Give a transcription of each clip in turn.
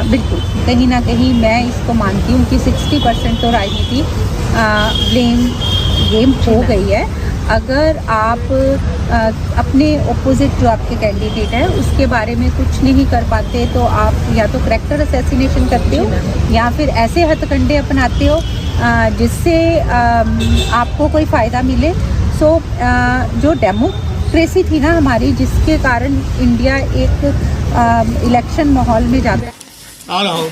बिल्कुल, कहीं ना कहीं मैं इसको मानती हूँ कि 60% तो राजनीति ब्लेम गेम हो गई है। अगर आप अपने ओपोजिट जो आपके कैंडिडेट है उसके बारे में कुछ नहीं कर पाते तो आप या तो करैक्टर असैसिनेशन करते हो या फिर ऐसे हथकंडे अपनाते हो जिससे आपको कोई फ़ायदा मिले। सो जो डेमोक्रेसी थी ना हमारी, जिसके कारण इंडिया एक इलेक्शन माहौल में जाता है। ਆ ਲਓ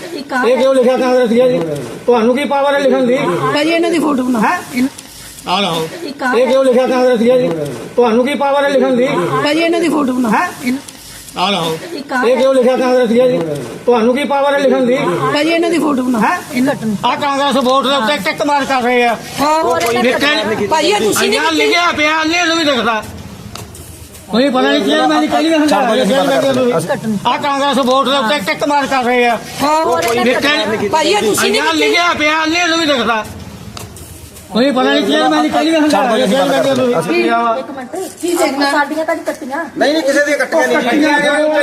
ਇਹ ਕਿਉਂ ਲਿਖਿਆ ਕਾਂਗਰਸ ਜੀ? ਤੁਹਾਨੂੰ ਕੀ ਪਾਵਰ ਹੈ ਲਿਖਣ ਦੀ? ਭਾਜੀ ਇਹਨਾਂ ਦੀ ਫੋਟੋ ਬਣਾ। ਆ ਲਓ ਇਹ ਕਿਉਂ ਲਿਖਿਆ ਕਾਂਗਰਸ ਜੀ? ਤੁਹਾਨੂੰ ਕੀ ਪਾਵਰ ਹੈ ਲਿਖਣ ਦੀ? ਭਾਜੀ ਇਹਨਾਂ ਦੀ ਫੋਟੋ ਬਣਾ। ਆ ਲਓ ਇਹ ਕਿਉਂ ਲਿਖਿਆ ਕਾਂਗਰਸ ਜੀ? ਤੁਹਾਨੂੰ ਕੀ ਪਾਵਰ ਹੈ ਲਿਖਣ ਦੀ? ਭਾਜੀ ਇਹਨਾਂ ਦੀ ਫੋਟੋ ਬਣਾ। ਆ ਕਾਂਗਰਸ ਵੋਟ ਦੇ ਉੱਤੇ ਟਿਕ ਮਾਰ ਕਰ ਰਹੇ ਆ। ਭਾਜੀ ਇਹ ਤੁਸੀਂ ਨਹੀਂ ਲਿਖਿਆ ਪਿਆ ਨਹੀਂ ਨੂੰ ਵੀ ਦਿਖਦਾ ਕੋਈ ਪਤਾ ਨਹੀਂ ਕਿਹੜਾ ਮੈਂ ਕੱਲ ਵੀ ਆ ਕਾਂਗਰਸ ਵੋਟ ਦੇ ਉੱਤੇ ਟਿਕ ਮਾਰ ਕਰ ਰਹੇ ਆ। ਭਾਜੀ ਇਹ ਤੁਸੀਂ ਨਹੀਂ ਲਿਖਿਆ ਪਿਆ ਨਹੀਂ ਨੂੰ ਵੀ ਦਿਖਦਾ ਕੋਈ ਪਤਾ ਨਹੀਂ ਕਿਹੜਾ ਮੈਂ ਕੱਲ ਵੀ ਸਾਡੀਆਂ ਤਾਂ ਕੱਟੀਆਂ ਨਹੀਂ ਕਿਸੇ ਦੀਆਂ ਕੱਟੀਆਂ ਨਹੀਂ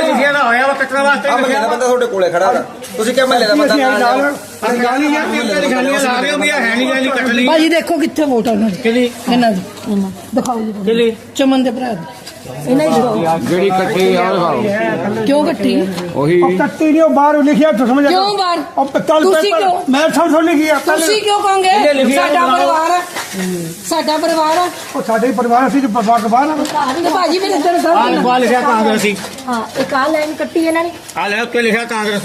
ਲਿਖਿਆ ਨਾ ਹੋਇਆ ਵਾ ਕੱਟਣ ਵਾਸਤੇ। ਆ ਮਹੱਲੇ ਦਾ ਬੰਦਾ ਤੁਹਾਡੇ ਕੋਲੇ ਖੜਾ ਹੈ, ਤੁਸੀਂ ਕਿਹਾ ਮਹੱਲੇ ਦਾ ਬੰਦਾ ਨਾਲ ਅਰਗਾਨੀ ਯਾਰ ਕਿੰਨੇ ਦਿਖਾਣੀਆਂ ਲਾ ਰਹੇ ਹੋ ਵੀ ਹੈ ਨਹੀਂ ਗਾਲੀ ਕੱਟ ਲਈ। ਭਾਜੀ ਦੇਖੋ ਕਿੱਥੇ ਵੋਟ ਆ ਉਹਨਾਂ ਦੀ। ਕਿਹਦੀ ਇਹਨਾਂ ਦੀ ਦਿਖਾਓ ਜੀ। ਕਿਹਦੀ ਚਮਨ ਦੇ ਭਰਾ ਦੀ। ਇਹਨਾਂ ਦੀ ਦਿਖਾਓ ਜਿਹੜੀ ਕੱਟੀ ਆ ਦਿਖਾਓ। ਕਿਉਂ ਕੱਟੀ? ਉਹੀ ਕੱਟੀ ਨਹੀਂ, ਉਹ ਬਾਹਰ ਲਿਖਿਆ ਤੂੰ ਸਮਝ ਕਿਉਂ ਬਾਹਰ? ਤੁਸੀਂ ਕਿਉਂ? ਮੈਂ ਸਮਝ ਲਿਖੀ ਆ। ਤੁਸੀਂ ਕਿਉਂ ਕਹੋਗੇ? ਸਾਡਾ ਪਰਿਵਾਰ ਹੈ, ਸਾਡਾ ਪਰਿਵਾਰ ਹੈ। ਉਹ ਸਾਡੇ ਪਰਿਵਾਰ ਅਸੀਂ ਬਾਹਰ ਤੇ ਭਾਜੀ ਮੇਰੇ ਇੱਧਰ ਆ ਲਿਖਿਆ ਕਾਂਗਰਸੀ। ਹਾਂ ਇੱਕ ਆ ਲਾਈਨ ਕੱਟੀ ਇਹਨਾਂ ਨੇ। ਆ ਲੈ ਉੱਤੇ ਲਿਖਿਆ ਕਾਂਗਰਸ।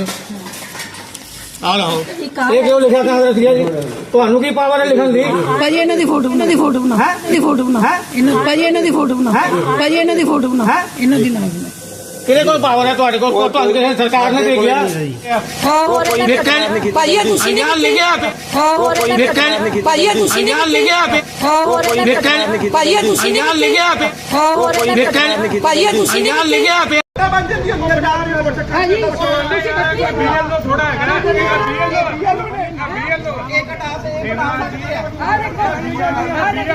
ਆ ਲਓ ਇਹ ਕਿਉਂ ਲਿਖਿਆ ਕਾਂਗਰਸ ਜੀ? ਤੁਹਾਨੂੰ ਕੀ ਪਾਵਰ ਹੈ ਲਿਖਣ ਦੀ? ਭਾਜੀ ਇਹਨਾਂ ਦੀ ਫੋਟੋ ਬਣਾ। ਇਹਨਾਂ ਦੀ ਫੋਟੋ ਬਣਾ। ਇਹਨਾਂ ਦੀ ਫੋਟੋ ਬਣਾ। ਭਾਜੀ ਇਹਨਾਂ ਦੀ ਫੋਟੋ ਬਣਾ। ਭਾਜੀ ਇਹਨਾਂ ਦੀ ਫੋਟੋ ਬਣਾ। ਇਹਨਾਂ ਦੀ ਨਾਲ ਬਣਾ। ਕਿਹਦੇ ਕੋਲ ਪਾਵਰ ਹੈ ਤੁਹਾਡੇ ਕੋਲ? ਤੁਹਾਨੂੰ ਕਿਸੇ ਸਰਕਾਰ ਨੇ ਦੇ ਗਿਆ। ਭਾਜੀ ਇਹ ਤੁਸੀਂ ਨਹੀਂ ਲਿਖਿਆ ਭਾਜੀ ਇਹ ਤੁਸੀਂ ਨਹੀਂ ਲਿਖਿਆ ਭਾਜੀ ਇਹ ਤੁਸੀਂ ਨਹੀਂ ਲਿਖਿਆ ਭਾਜੀ ਇਹ ਤੁਸੀਂ ਨਹੀਂ ਲਿਖਿਆ ਹਾਂਜੀ ਤੁਸੀਂ ਕੱਟੀ ਥੋੜਾ ਹੈਗਾ ਨਾ ਆ ਦੇਖੋ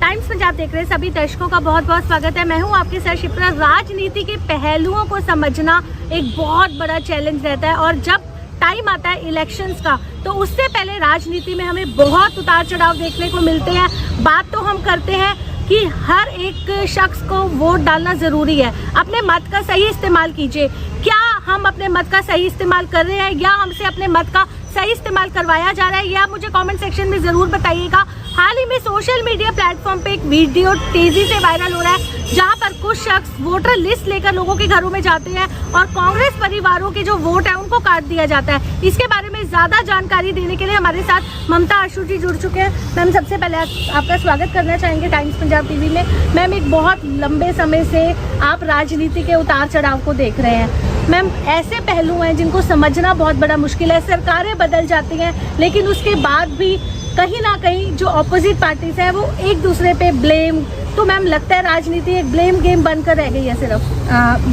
टाइम्स पंजाब देख रहे सभी दर्शकों का बहुत बहुत स्वागत है। मैं हूं आपके साथ शिप्रा। राजनीति के पहलुओं को समझना एक बहुत बड़ा चैलेंज रहता है और जब टाइम आता है इलेक्शंस का तो उससे पहले राजनीति में हमें बहुत उतार चढ़ाव देखने को मिलते हैं। बात तो हम करते हैं कि हर एक शख्स को वोट डालना ज़रूरी है। अपने मत का सही इस्तेमाल कीजिए। क्या हम अपने मत का सही इस्तेमाल कर रहे हैं या हमसे अपने मत का सही इस्तेमाल करवाया जा रहा है, या मुझे कमेंट सेक्शन में ज़रूर बताइएगा। हाल ही में सोशल मीडिया प्लेटफॉर्म पे एक वीडियो तेज़ी से वायरल हो रहा है जहां पर कुछ शख्स वोटर लिस्ट लेकर लोगों के घरों में जाते हैं और कांग्रेस परिवारों के जो वोट है उनको काट दिया जाता है। इसके बारे में ज़्यादा जानकारी देने के लिए हमारे साथ ममता आशु जी जुड़ चुके हैं। मैम सबसे पहले आपका स्वागत करना चाहेंगे टाइम्स पंजाब टीवी में। मैम एक बहुत लंबे समय से आप राजनीति के उतार चढ़ाव को देख रहे हैं। मैम ऐसे पहलू हैं जिनको समझना बहुत बड़ा मुश्किल है। सरकारें बदल जाती हैं लेकिन उसके बाद भी कहीं ना कहीं जो ऑपोजिट पार्टीज है वो एक दूसरे पे ब्लेम, तो मैम लगता है राजनीति एक ब्लेम गेम बनकर रह गई है सिर्फ।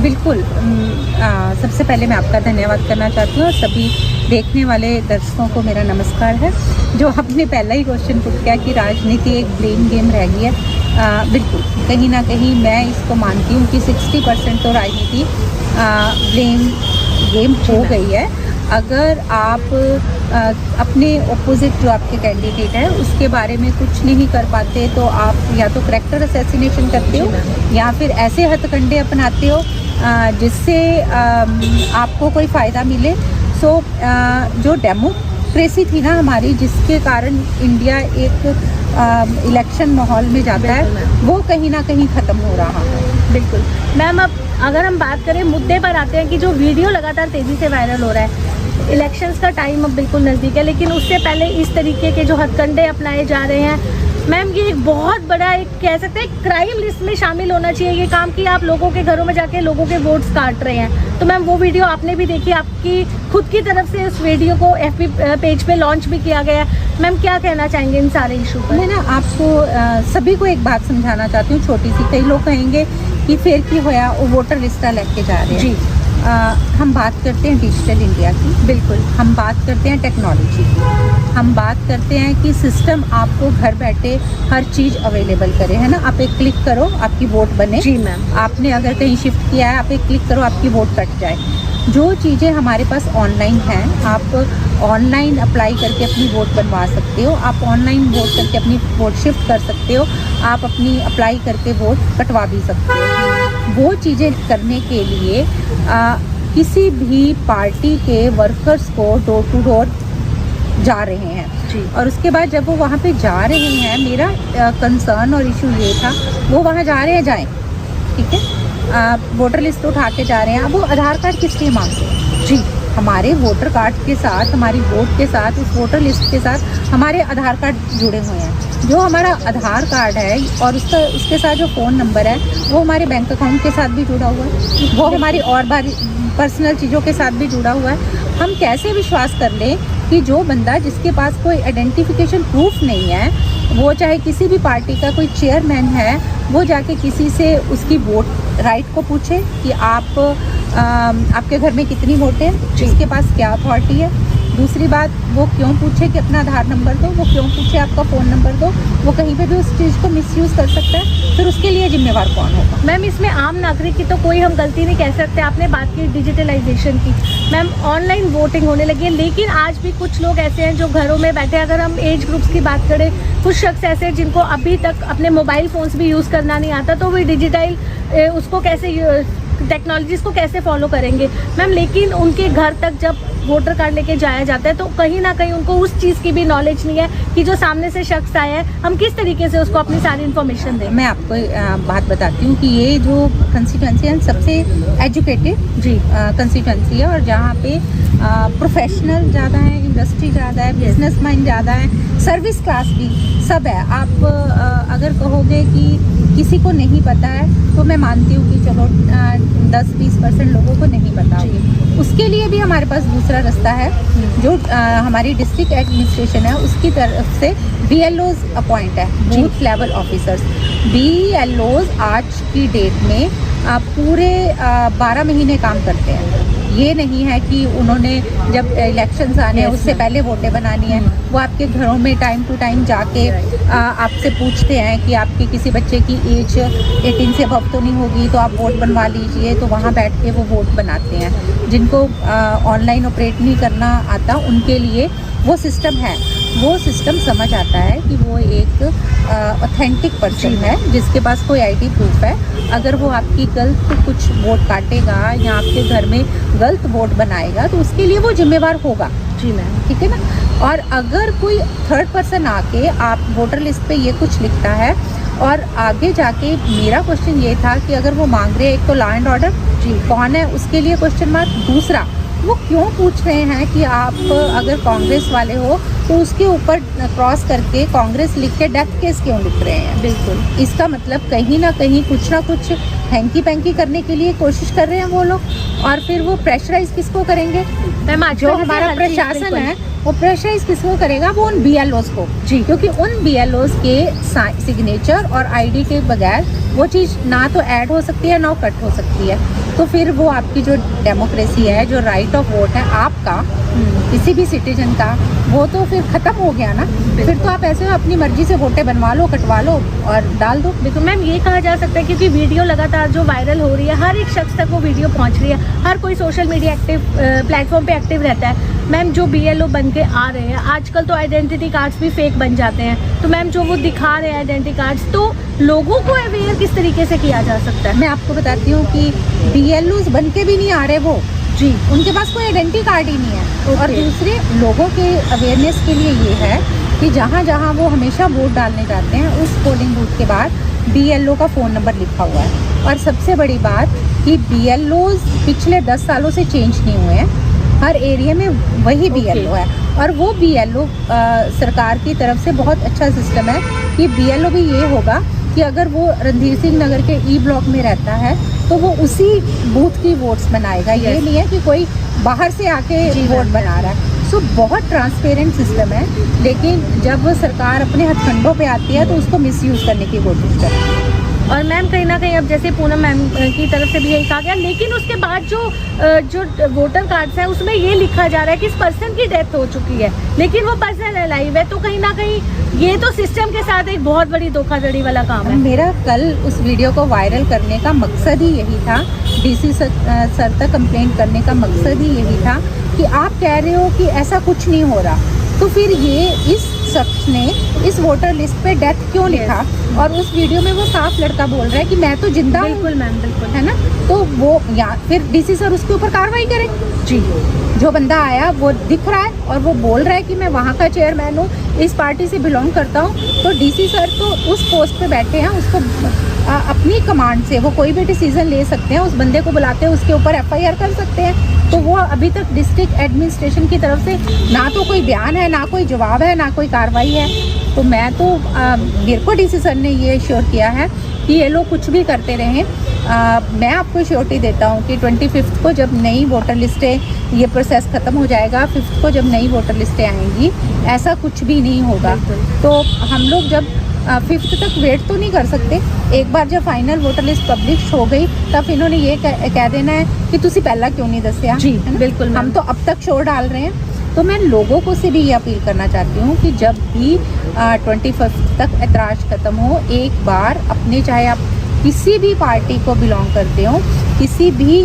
बिल्कुल। सबसे पहले मैं आपका धन्यवाद करना चाहती हूँ और सभी देखने वाले दर्शकों को मेरा नमस्कार है। जो आपने पहला ही क्वेश्चन पुट किया कि राजनीति एक ब्लेम गेम रह गई है, बिल्कुल कहीं ना कहीं मैं इसको मानती हूँ कि 60% तो राजनीति ब्लेम गेम हो गई है। अगर आप अपने ओपोजिट जो आपके कैंडिडेट है उसके बारे में कुछ नहीं कर पाते तो आप या तो करैक्टर असैसिनेशन करते हो या फिर ऐसे हथकंडे अपनाते हो जिससे आपको कोई फ़ायदा मिले। सो जो डेमोक्रेसी थी ना हमारी, जिसके कारण इंडिया एक इलेक्शन माहौल में जाता है, वो कहीं ना कहीं ख़त्म हो रहा है। बिल्कुल मैम। अब अगर हम बात करें मुद्दे पर आते हैं कि जो वीडियो लगातार तेज़ी से वायरल हो रहा है, इलेक्शंस का टाइम अब बिल्कुल नज़दीक है लेकिन उससे पहले इस तरीके के जो हथकंडे अपनाए जा रहे हैं, मैम ये एक बहुत बड़ा एक कह सकते हैं क्राइम लिस्ट में शामिल होना चाहिए ये काम कि आप लोगों के घरों में जाके लोगों के वोट्स काट रहे हैं। तो मैम वो वीडियो आपने भी देखी, आपकी खुद की तरफ से उस वीडियो को FB पेज पे लॉन्च भी किया गया है। मैम क्या कहना चाहेंगे इन सारे इशू पर? मैं ना आपको सभी को एक बात समझाना चाहती हूँ छोटी सी। कई लोग कहेंगे कि फिर की होया वो वोटर लिस्टा लेके जा रहे हैं। जी हम बात करते हैं डिजिटल इंडिया की, बिल्कुल हम बात करते हैं टेक्नोलॉजी की, हम बात करते हैं कि सिस्टम आपको घर बैठे हर चीज़ अवेलेबल करे, है ना। आप एक क्लिक करो आपकी वोट बने। जी मैम। आपने अगर कहीं शिफ्ट किया है, आप एक क्लिक करो आपकी वोट कट जाए। जो चीज़ें हमारे पास ऑनलाइन हैं, आप ऑनलाइन अप्लाई करके अपनी वोट बनवा सकते हो, आप ऑनलाइन वोट करके अपनी वोट शिफ्ट कर सकते हो, आप अपनी अप्लाई करके वोट कटवा भी सकते हो। वो चीज़ें करने के लिए किसी भी पार्टी के वर्कर्स को डोर टू डोर जा रहे हैं जी। और उसके बाद जब वो वहाँ पे जा रहे हैं, मेरा कंसर्न और इशू ये था, वो वहाँ जा रहे हैं, जाएं, ठीक है, वोटर लिस्ट उठा के जा रहे हैं। अब वो आधार कार्ड किस लिए मांगते हैं? जी, हमारे वोटर कार्ड के साथ, हमारी वोट के साथ, उस वोटर लिस्ट के साथ हमारे आधार कार्ड जुड़े हुए हैं। जो हमारा आधार कार्ड है और उसके साथ जो फ़ोन नंबर है वो हमारे बैंक अकाउंट के साथ भी जुड़ा हुआ है, वो हमारी और बारी पर्सनल चीज़ों के साथ भी जुड़ा हुआ है। हम कैसे विश्वास कर लें कि जो बंदा जिसके पास कोई आइडेंटिफिकेशन प्रूफ नहीं है, वो चाहे किसी भी पार्टी का कोई चेयरमैन है, वो जाके किसी से उसकी वोट राइट को पूछे कि आपके घर में कितनी वोटें हैं, जिसके पास क्या अथॉरिटी है। दूसरी बात, वो क्यों पूछे कि अपना आधार नंबर दो, वो क्यों पूछे आपका फ़ोन नंबर दो, वो कहीं पे भी उस चीज़ को मिसयूज़ कर सकता है, फिर उसके लिए जिम्मेवार कौन होगा? मैम इसमें आम नागरिक की तो कोई हम गलती नहीं कह सकते। आपने बात की डिजिटलाइजेशन की, मैम ऑनलाइन वोटिंग होने लगी है, लेकिन आज भी कुछ लोग ऐसे हैं जो घरों में बैठे, अगर हम एज ग्रुप्स की बात करें, कुछ शख्स ऐसे हैं जिनको अभी तक अपने मोबाइल फ़ोन्स भी यूज़ करना नहीं आता, तो वो डिजिटल उसको कैसे टेक्नोलॉजीज को कैसे फॉलो करेंगे मैम। लेकिन उनके घर तक जब वोटर कार्ड लेके जाया जाता है तो कहीं ना कहीं उनको उस चीज़ की भी नॉलेज नहीं है कि जो सामने से शख्स आया है, हम किस तरीके से उसको अपनी सारी इन्फॉर्मेशन दें। मैं आपको बात बताती हूँ कि ये जो कंस्टिट्यूंसी है सबसे एजुकेटेड जी कंस्टिट्यूंसी है, और जहाँ पे प्रोफेशनल ज़्यादा है, इंडस्ट्री ज़्यादा है, बिजनेस माइंड ज़्यादा है, सर्विस क्लास भी सब है। आप अगर कहोगे कि किसी को नहीं पता है तो मैं मानती हूँ कि चलो 10-20% लोगों को नहीं पता होगी। उसके लिए भी हमारे पास दूसरा रास्ता है, जो हमारी डिस्ट्रिक्ट एडमिनिस्ट्रेशन है उसकी तरफ से BLOs अपॉइंट है, बूथ लेवल ऑफिसर्स। BLOs आज की डेट में पूरे 12 महीने काम करते हैं। ये नहीं है कि उन्होंने जब इलेक्शंस आने हैं उससे पहले वोटें बनानी है, वो आपके घरों में टाइम टू टाइम जाके आपसे पूछते हैं कि आपके किसी बच्चे की एज 18 से अबव तो नहीं होगी तो आप वोट बनवा लीजिए, तो वहाँ बैठ के वो वोट बनाते हैं। जिनको ऑनलाइन ऑपरेट नहीं करना आता उनके लिए वो सिस्टम है, वो सिस्टम समझ आता है कि वो एक ऑथेंटिक पर्सन है जिसके पास कोई ID प्रूफ है। अगर वो आपकी गलत कुछ वोट काटेगा या आपके घर में गलत वोट बनाएगा तो उसके लिए वो जिम्मेवार होगा। जी मैम, ठीक है ना। और अगर कोई थर्ड पर्सन आके आप वोटर लिस्ट पे ये कुछ लिखता है, और आगे जाके मेरा क्वेश्चन ये था कि अगर वो मांग रहे हैं, एक तो लॉ एंड ऑर्डर जी कौन है उसके लिए क्वेश्चन मार्क, दूसरा वो क्यों पूछ रहे हैं कि आप अगर कांग्रेस वाले हो तो उसके ऊपर क्रॉस करके कांग्रेस लिख के डेथ केस क्यों लिख रहे हैं? बिल्कुल, इसका मतलब कहीं ना कुछ हैंकी पैंकी करने के लिए कोशिश कर रहे हैं वो लोग, और फिर वो प्रेशराइज किसको करेंगे? जो हमारा प्रशासन है वो प्रेशराइज किसको करेगा? वो उन BLOs को जी, क्योंकि उन BLOs के सिग्नेचर और ID के बगैर वो चीज़ ना तो ऐड हो सकती है ना कट हो सकती है। तो फिर वो आपकी जो डेमोक्रेसी है, जो राइट ऑफ वोट है आपका, किसी भी सिटीजन का, वो तो फिर ख़त्म हो गया ना। फिर तो आप ऐसे अपनी मर्जी से वोटें बनवा लो, कटवा लो और डाल दो। देखो मैम, ये कहा जा सकता है क्योंकि वीडियो लगातार जो वायरल हो रही है, हर एक शख्स तक वो वीडियो पहुंच रही है, हर कोई सोशल मीडिया प्लेटफॉर्म पे एक्टिव रहता है। मैम जो BLO बन के आ रहे हैं आजकल, तो आइडेंटिटी कार्ड्स भी फेक बन जाते हैं, तो मैम जो वो दिखा रहे हैं आइडेंटिटी कार्ड्स, तो लोगों को अवेयर किस तरीके से किया जा सकता है? मैं आपको बताती हूँ कि BLOs बन के भी नहीं आ रहे वो जी, उनके पास कोई आइडेंटिटी कार्ड ही नहीं है। और दूसरे लोगों के अवेयरनेस के लिए ये है कि जहाँ जहाँ वो हमेशा वोट डालने जाते हैं उस पोलिंग बूथ के बाद BLO का फ़ोन नंबर लिखा हुआ है। और सबसे बड़ी बात कि BLOs पिछले 10 सालों से चेंज नहीं हुए हैं, हर एरिया में वही BLO है। और वो BLO सरकार की तरफ से बहुत अच्छा सिस्टम है कि BLO भी ये होगा कि अगर वो रणधीर सिंह नगर के E ब्लॉक में रहता है तो वो उसी बूथ की वोट्स बनाएगा। ये नहीं है कि कोई बाहर से आके वोट बना रहा है। सो बहुत ट्रांसपेरेंट सिस्टम है, लेकिन जब सरकार अपने हथकंडों पे आती है तो उसको मिसयूज़ करने की कोशिश करती है। और मैम कहीं ना कहीं अब जैसे पूनम मैम की तरफ से भी यही कहा गया, लेकिन उसके बाद जो वोटर कार्ड्स हैं उसमें ये लिखा जा रहा है कि इस पर्सन की डेथ हो चुकी है, लेकिन वो पर्सन अलाइव है। तो कहीं ना कहीं ये तो सिस्टम के साथ एक बहुत बड़ी धोखाधड़ी वाला काम है। मेरा कल उस वीडियो को वायरल करने का मकसद ही यही था, डीसी सर तक कंप्लेंट करने का मकसद ही यही था कि आप कह रहे हो कि ऐसा कुछ नहीं हो रहा, तो फिर ये इस शख्स ने इस वोटर लिस्ट पे डेथ क्यों लिखा? और उस वीडियो में वो साफ लड़का बोल रहा है कि मैं तो जिंदा हूँ। बिल्कुल मैम, बिल्कुल, है ना? तो वो या फिर डीसी सर उसके ऊपर कार्रवाई करें। जी, जो बंदा आया वो दिख रहा है और वो बोल रहा है कि मैं वहाँ का चेयरमैन हूँ, इस पार्टी से बिलोंग करता हूँ, तो डीसी सर तो उस पोस्ट पे बैठे हैं, उसको अपनी कमांड से वो कोई भी डिसीजन ले सकते हैं, उस बंदे को बुलाते हैं, उसके ऊपर एफआईआर कर सकते हैं। तो वो अभी तक डिस्ट्रिक्ट एडमिनिस्ट्रेशन की तरफ से ना तो कोई बयान है, ना कोई जवाब है, ना कोई कार्रवाई है। तो मैं तो मेरे को डीसी सर ने ये श्योर किया है कि ये लोग कुछ भी करते रहें। मैं आपको श्योरिटी देता हूँ कि 25 को जब नई वोटर लिस्टें, ये प्रोसेस ख़त्म हो जाएगा, 5 को जब नई वोटर लिस्टें आएंगी, ऐसा कुछ भी नहीं होगा। तो हम लोग जब 5 तक वेट तो नहीं कर सकते। एक बार जब फाइनल वोटर लिस्ट पब्लिश हो गई तब इन्होंने ये कह देना है कि तुसी पहला क्यों नहीं दसिया। जी बिल्कुल, हम तो अब तक शोर डाल रहे हैं। तो मैं लोगों को से भी ये अपील करना चाहती हूँ कि जब भी 25 तक ऐतराज़ ख़त्म हो, एक बार अपने, चाहे आप किसी भी पार्टी को बिलोंग करते हो, किसी भी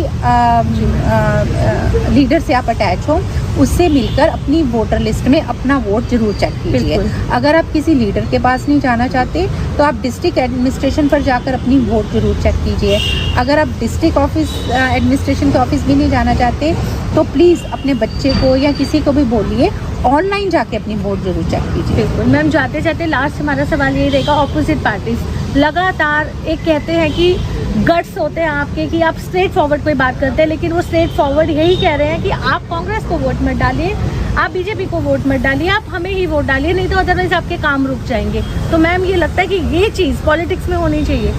लीडर से आप अटैच हो, उससे मिलकर अपनी वोटर लिस्ट में अपना वोट जरूर चेक कीजिए। अगर आप किसी लीडर के पास नहीं जाना चाहते तो आप डिस्ट्रिक्ट एडमिनिस्ट्रेशन पर जाकर अपनी वोट जरूर चेक कीजिए। अगर आप डिस्ट्रिक्ट ऑफिस एडमिनिस्ट्रेशन के ऑफिस भी नहीं जाना चाहते तो प्लीज़ अपने बच्चे को या किसी को भी बोलिए ऑनलाइन जाके अपनी वोट जरूर चेक कीजिए। बिल्कुल मैम, जाते जाते लास्ट हमारा सवाल यही रहेगा, ऑपोजिट पार्टीज लगातार एक कहते हैं कि गट्स होते हैं आपके कि आप स्ट्रेट फॉरवर्ड कोई बात करते हैं, लेकिन वो स्ट्रेट फॉरवर्ड यही कह रहे हैं कि आप कांग्रेस को वोट मत डालिए, आप बीजेपी को वोट मत डालिए, आप हमें ही वोट डालिए, नहीं तो अदरवाइज आपके काम रुक जाएंगे। तो मैम ये लगता है कि ये चीज़ पॉलिटिक्स में होनी चाहिए?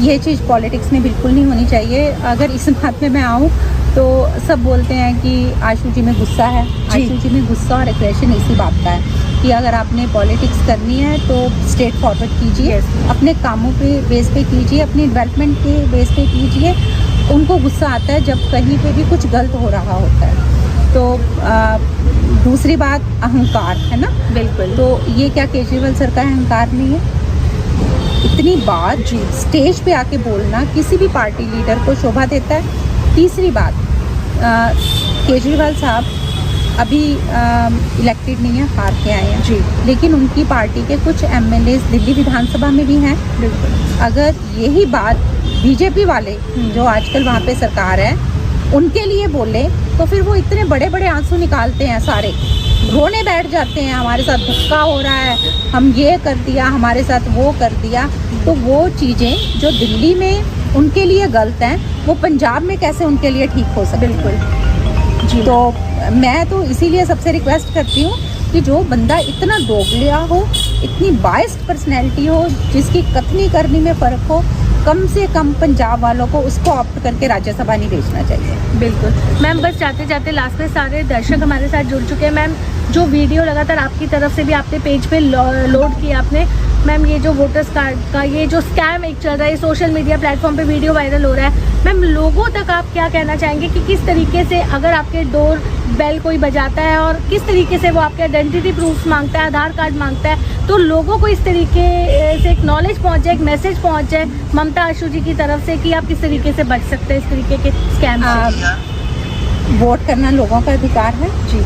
ये चीज़ पॉलिटिक्स में बिल्कुल नहीं होनी चाहिए। अगर इस बात में मैं आऊँ तो सब बोलते हैं कि आशु जी में गुस्सा है। आशु जी में गुस्सा और एग्रेशन इसी बात का है कि अगर आपने पॉलिटिक्स करनी है तो स्ट्रेट फॉरवर्ड कीजिए, अपने कामों पे बेस पे कीजिए, अपनी डेवलपमेंट के बेस पे कीजिए। उनको गुस्सा आता है जब कहीं पे भी कुछ गलत हो रहा होता है। तो दूसरी बात अहंकार है ना। बिल्कुल। तो ये क्या केजरीवाल सर का अहंकार नहीं है? इतनी बात स्टेज पे आके बोलना किसी भी पार्टी लीडर को शोभा देता है। तीसरी बात, केजरीवाल साहब अभी इलेक्टेड नहीं है, हार के आए हैं जी, लेकिन उनकी पार्टी के कुछ एमएलए दिल्ली विधानसभा में भी हैं। बिल्कुल। अगर यही बात बीजेपी वाले जो आजकल वहाँ पे सरकार है उनके लिए बोले तो फिर वो इतने बड़े बड़े आंसू निकालते हैं, सारे रोने बैठ जाते हैं, हमारे साथ धक्का हो रहा है, हम ये कर दिया, हमारे साथ वो कर दिया। तो वो चीज़ें जो दिल्ली में उनके लिए गलत हैं वो पंजाब में कैसे उनके लिए ठीक हो सकती? बिल्कुल जी। तो मैं तो इसीलिए सबसे रिक्वेस्ट करती हूँ कि जो बंदा इतना दोगलिया हो, इतनी बायस्ड पर्सनैलिटी हो, जिसकी कथनी करनी में फ़र्क हो, कम से कम पंजाब वालों को उसको ऑप्ट करके राज्यसभा नहीं भेजना चाहिए। बिल्कुल मैम, बस जाते जाते लास्ट में सारे दर्शक हमारे साथ जुड़ चुके हैं। मैम जो वीडियो लगातार आपकी तरफ से भी आपने पेज पे लोड किया आपने, मैम ये जो वोटर्स कार्ड का ये जो स्कैम एक चल रहा है, सोशल मीडिया प्लेटफॉर्म पे वीडियो वायरल हो रहा है, मैम लोगों तक आप क्या कहना चाहेंगे कि किस तरीके से अगर आपके डोर बेल कोई बजाता है और किस तरीके से वो आपके आइडेंटिटी प्रूफ मांगता है, आधार कार्ड मांगता है, तो लोगों को इस तरीके से एक नॉलेज पहुँच जाए, एक मैसेज पहुँच जाए ममता आशु जी की तरफ से कि आप किस तरीके से बच सकते हैं इस तरीके के स्कैम से? वोट करना लोगों का अधिकार है जी।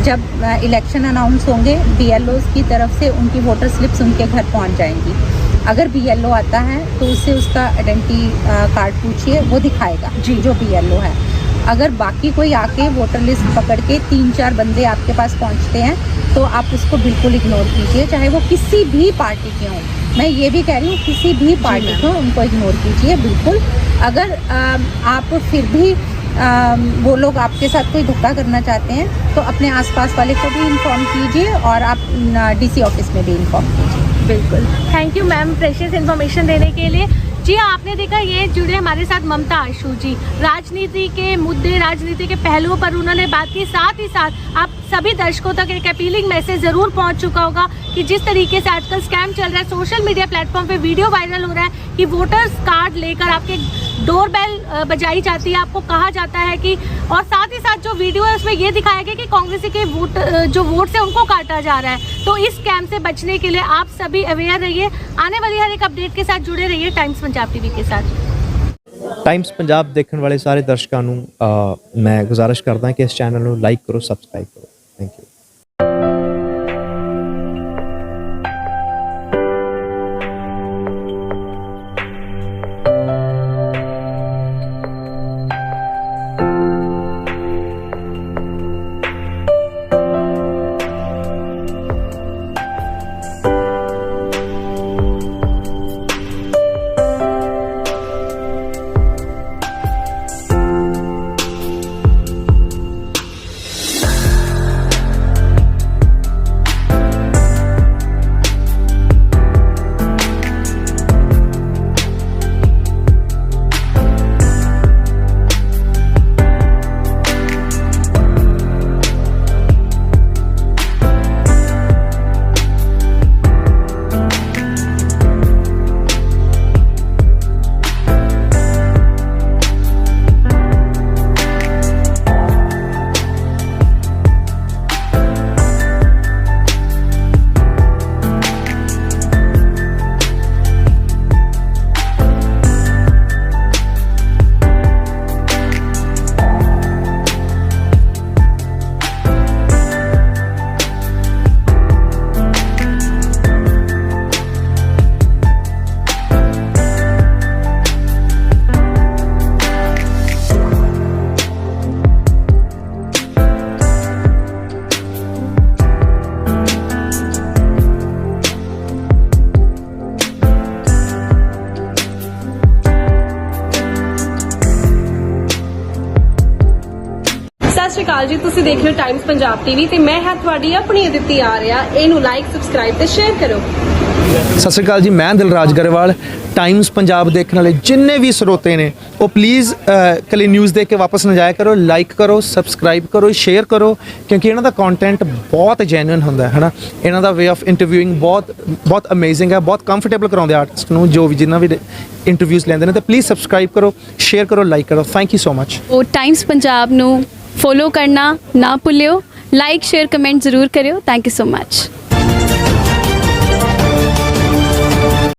जब इलेक्शन अनाउंस होंगे BLOs की तरफ से उनकी वोटर स्लिप्स उनके घर पहुंच जाएंगी। अगर BLO आता है तो उससे उसका आइडेंटिटी कार्ड पूछिए, वो दिखाएगा जी जो BLO है। अगर बाकी कोई आके वोटर लिस्ट पकड़ के 3-4 बंदे आपके पास पहुंचते हैं तो आप उसको बिल्कुल इग्नोर कीजिए, चाहे वो किसी भी पार्टी के हों। मैं ये भी कह रही हूँ किसी भी पार्टी को उनको इग्नोर कीजिए बिल्कुल। अगर आप फिर भी वो लोग आपके साथ कोई धोखा करना चाहते हैं तो अपने आसपास वाले को भी इन्फॉर्म कीजिए और आप DC ऑफिस में भी इन्फॉर्म कीजिए। बिल्कुल, thank you ma'am precious information देने के लिए। जी हाँ, आपने देखा ये जुड़े हमारे साथ ममता आशु जी, राजनीति के मुद्दे, राजनीति के पहलुओं पर उन्होंने बात की। साथ ही साथ आप सभी दर्शकों तक एक अपीलिंग मैसेज जरूर पहुंच चुका होगा कि जिस तरीके से आजकल स्कैम चल रहा है, सोशल मीडिया प्लेटफॉर्म पे वीडियो वायरल हो रहा है कि वोटर्स कार्ड लेकर आपके डोर बेल बजाई जाती है, आपको कहा जाता है कि, और साथ ही साथ जो वीडियो है उसमें ये दिखाया गया कि कांग्रेसी के जो वोट है उनको काटा जा रहा है। तो इस स्कैम से बचने के लिए आप सभी अवेयर रहिए, आने वाली हर एक अपडेट के साथ जुड़े रहिए टाइम्स पंजाब टीवी के साथ। टाइम्स पंजाब देखने वाले सारे दर्शकों ਨੂੰ मैं गुजारिश करदा कि इस चैनल ਨੂੰ लाइक करो, सब्सक्राइब करो। Thank you. ਸਤਿ ਸ਼੍ਰੀ ਅਕਾਲ ਜੀ, ਤੁਸੀਂ ਦੇਖ ਰਹੇ ਹੋ ਟਾਈਮਸ ਪੰਜਾਬ ਟੀਵੀ ਤੇ ਮੈਂ ਹਾਂ ਤੁਹਾਡੀ ਆਪਣੀ ਅਦਿੱਤੀ ਆਰਿਆ। ਇਹਨੂੰ ਲਾਈਕ, ਸਬਸਕ੍ਰਾਈਬ ਤੇ ਸ਼ੇਅਰ ਕਰੋ। ਸਤਿ ਸ਼੍ਰੀ ਅਕਾਲ ਜੀ, ਮੈਂ ਦਿਲਰਾਜ ਗਰੇਵਾਲ। ਟਾਈਮਸ ਪੰਜਾਬ ਦੇਖਣ ਵਾਲੇ ਜਿੰਨੇ ਵੀ ਸਰੋਤੇ ਨੇ ਉਹ ਪਲੀਜ਼ ਕੱਲੀ ਨਿਊਜ਼ ਦੇਖ ਕੇ ਵਾਪਸ ਨਾ ਜਾਇਆ ਕਰੋ, ਲਾਈਕ ਕਰੋ, ਸਬਸਕ੍ਰਾਈਬ ਕਰੋ, ਸ਼ੇਅਰ ਕਰੋ, ਕਿਉਂਕਿ ਇਹਨਾਂ ਦਾ ਕੰਟੈਂਟ ਬਹੁਤ ਜੈਨੂਇਨ ਹੁੰਦਾ ਹੈ ਨਾ। ਇਹਨਾਂ ਦਾ ਵੇ ਆਫ ਇੰਟਰਵਿਊਇੰਗ ਬਹੁਤ ਅਮੇਜ਼ਿੰਗ ਹੈ, ਬਹੁਤ ਕੰਫਰਟੇਬਲ ਕਰਾਉਂਦੇ ਆਰਟਿਸਟ ਨੂੰ ਜੋ ਵੀ ਜਿੰਨਾ ਵੀ ਇੰਟਰਵਿਊਜ਼ ਲੈਂਦੇ ਨੇ। ਤੇ ਪਲੀਜ਼ ਸਬਸਕ੍ਰਾਈਬ ਕਰੋ, ਸ਼ੇਅਰ ਕਰੋ, ਲਾਈਕ ਕਰੋ। Thank you so much. ਉਹ ਟਾਈਮਸ ਪੰਜਾਬ ਨੂੰ ਫੋਲੋ ਕਰਨਾ ਨਾ ਭੁੱਲਿਓ, ਲਾਈਕ ਸ਼ੇਅਰ ਕਮੈਂਟ ਜ਼ਰੂਰ ਕਰਿਓ। Thank you so much.